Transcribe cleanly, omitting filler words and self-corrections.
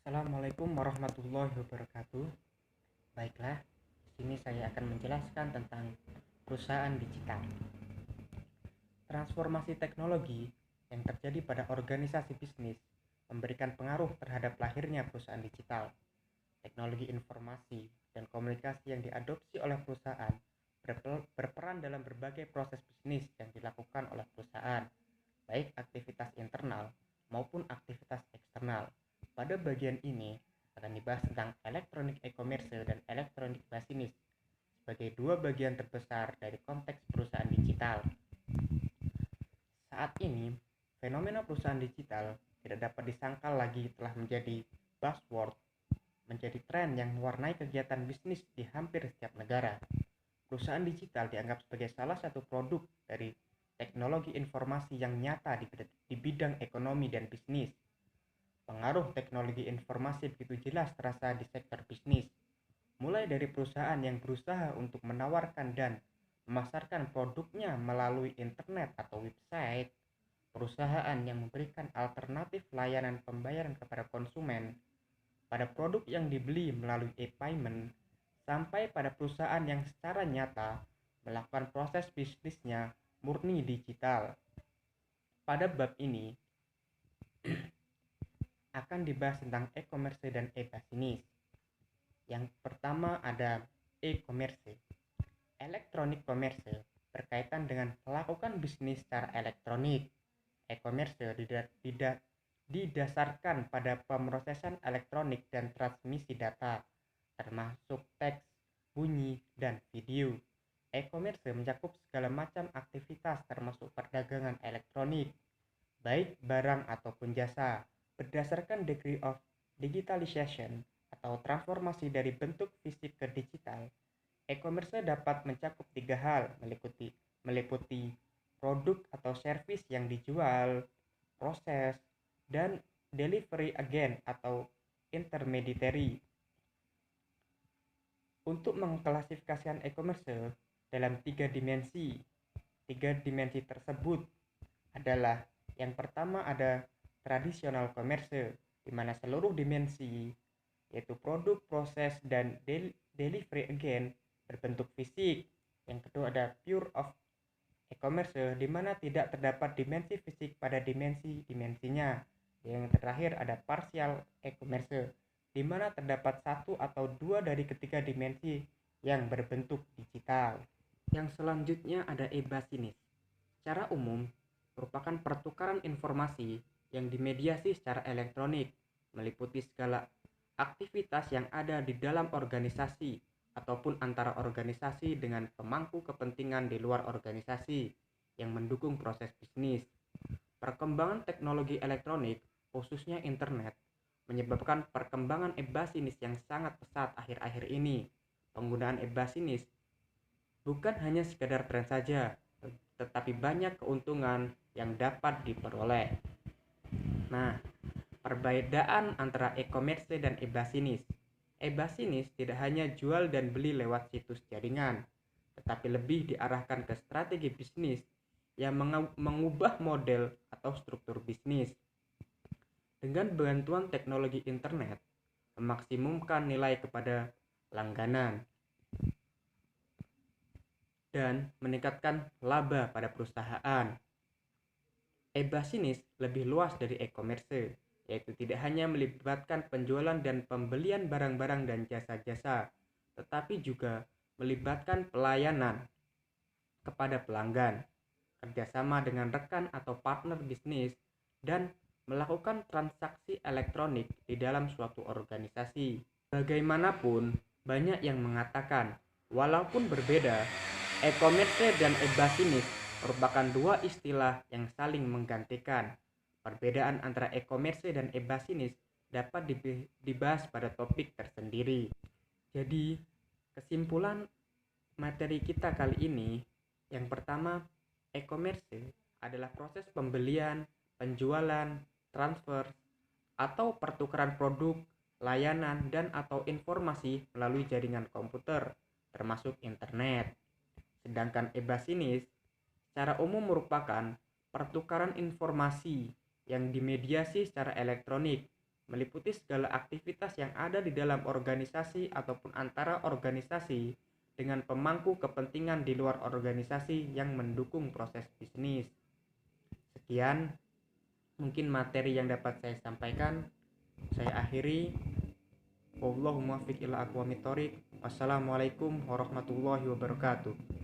Assalamualaikum warahmatullahi wabarakatuh. Baiklah, di sini saya akan menjelaskan tentang perusahaan digital. Transformasi teknologi yang terjadi pada organisasi bisnis memberikan pengaruh terhadap lahirnya perusahaan digital. Teknologi informasi dan komunikasi yang diadopsi oleh perusahaan berperan dalam berbagai proses bisnis yang dilakukan oleh perusahaan, baik aktivitas internal maupun aktivitas eksternal. Pada bagian ini akan dibahas tentang elektronik e-commerce dan elektronik business sebagai dua bagian terbesar dari konteks perusahaan digital. Saat ini, fenomena perusahaan digital tidak dapat disangkal lagi telah menjadi buzzword, menjadi tren yang mewarnai kegiatan bisnis di hampir setiap negara. Perusahaan digital dianggap sebagai salah satu produk dari teknologi informasi yang nyata di bidang ekonomi dan bisnis. Pengaruh teknologi informasi begitu jelas terasa di sektor bisnis, mulai dari perusahaan yang berusaha untuk menawarkan dan memasarkan produknya melalui internet atau website, perusahaan yang memberikan alternatif layanan pembayaran kepada konsumen pada produk yang dibeli melalui e-payment, sampai pada perusahaan yang secara nyata melakukan proses bisnisnya murni digital. Pada bab ini akan dibahas tentang e-commerce dan e-business. Yang pertama ada e-commerce. Electronic commerce berkaitan dengan melakukan bisnis secara elektronik. E-commerce didasarkan pada pemrosesan elektronik dan transmisi data, termasuk teks, bunyi, dan video. E-commerce mencakup segala macam aktivitas termasuk perdagangan elektronik, baik barang ataupun jasa, berdasarkan degree of digitalization atau transformasi dari bentuk fisik ke digital. E-commerce dapat mencakup tiga hal, meliputi produk atau servis yang dijual, proses, dan delivery agent atau intermediary. Untuk mengklasifikasikan e-commerce dalam tiga dimensi tersebut adalah yang pertama ada tradisional commerce, di mana seluruh dimensi yaitu produk, proses, dan delivery agent berbentuk fisik. Yang kedua ada pure of e-commerce, di mana tidak terdapat dimensi fisik pada dimensinya. Yang terakhir ada partial e-commerce, di mana terdapat satu atau dua dari ketiga dimensi yang berbentuk digital. Yang selanjutnya ada e-business. Secara umum merupakan pertukaran informasi yang dimediasi secara elektronik, meliputi segala aktivitas yang ada di dalam organisasi ataupun antara organisasi dengan pemangku kepentingan di luar organisasi yang mendukung proses bisnis. Perkembangan teknologi elektronik, khususnya internet, menyebabkan perkembangan e-business yang sangat pesat akhir-akhir ini. Penggunaan e-business bukan hanya sekedar tren saja, tetapi banyak keuntungan yang dapat diperoleh. Nah, perbedaan antara e-commerce dan e-business. E-business tidak hanya jual dan beli lewat situs jaringan, tetapi lebih diarahkan ke strategi bisnis yang mengubah model atau struktur bisnis. Dengan bantuan teknologi internet, memaksimumkan nilai kepada langganan dan meningkatkan laba pada perusahaan. E-business lebih luas dari e-commerce, yaitu tidak hanya melibatkan penjualan dan pembelian barang-barang dan jasa-jasa, tetapi juga melibatkan pelayanan kepada pelanggan, kerjasama dengan rekan atau partner bisnis, dan melakukan transaksi elektronik di dalam suatu organisasi. Bagaimanapun, banyak yang mengatakan, walaupun berbeda, e-commerce dan e-business merupakan dua istilah yang saling menggantikan. Perbedaan antara e-commerce dan e-business dapat dibahas pada topik tersendiri. Jadi, kesimpulan materi kita kali ini, yang pertama, e-commerce adalah proses pembelian, penjualan, transfer, atau pertukaran produk, layanan, dan atau informasi melalui jaringan komputer, termasuk internet. Sedangkan e-business secara umum merupakan pertukaran informasi yang dimediasi secara elektronik, meliputi segala aktivitas yang ada di dalam organisasi ataupun antara organisasi dengan pemangku kepentingan di luar organisasi yang mendukung proses bisnis. Sekian mungkin materi yang dapat saya sampaikan. Saya akhiri. Wallahu muwaffiq ila aqwamit thoriq. Wassalamualaikum warahmatullahi wabarakatuh.